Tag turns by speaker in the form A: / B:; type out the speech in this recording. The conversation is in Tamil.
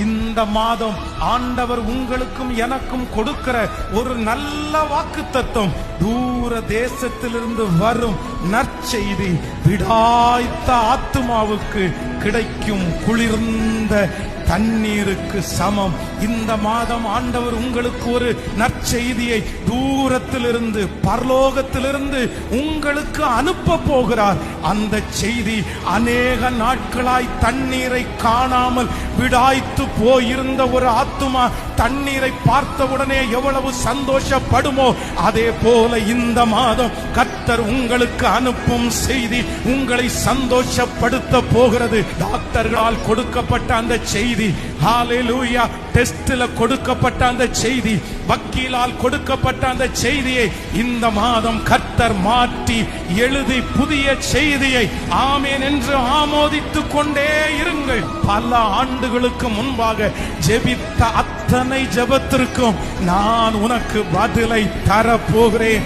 A: இந்த மாதம் ஆண்டவர் உங்களுக்கும் எனக்கும் கொடுக்கிற ஒரு நல்ல வாக்குத்தத்தம், தூர தேசத்திலிருந்து வரும் நற்செய்தி விடாய்த்த ஆத்துமாவுக்கு கிடைக்கும் குளிர்ந்த தண்ணீருக்கு சமம். இந்த மாதம் ஆண்டவர் உங்களுக்கு ஒரு நற்செய்தியை தூரத்திலிருந்து, பரலோகத்திலிருந்து உங்களுக்கு அனுப்ப போகிறார். அந்த செய்தி அநேக நாட்களாய் தண்ணீரை காணாமல் விடாய்த்து போயிருந்த ஒரு ஆத்துமா தண்ணீரை பார்த்தவுடனே எவ்வளவு சந்தோஷப்படுமோ, அதே போல இந்த மாதம் கர்த்தர் உங்களுக்கு அனுப்பும் செய்தி உங்களை சந்தோஷப்படுத்த போகிறது. டாக்டர்களால் கொடுக்கப்பட்ட அந்த செய்தி, ஹalleluya, டெஸ்ட்ல கொடுக்கப்பட்ட அந்த செய்தி, வக்கீலால் கொடுக்கப்பட்ட அந்த செய்தியை இந்த மாதம் கர்த்தர் மாற்றி எழுதி புதிய செய்தியை ஆமென் என்று ஆமோதித்துக் கொண்டே இருங்கள். பல ஆண்டுகளுக்கு முன்பாக ஜெபித்த அத்தனை ஜெபத்திற்கும் நான் உனக்கு பதிலை தரப்போகிறேன்.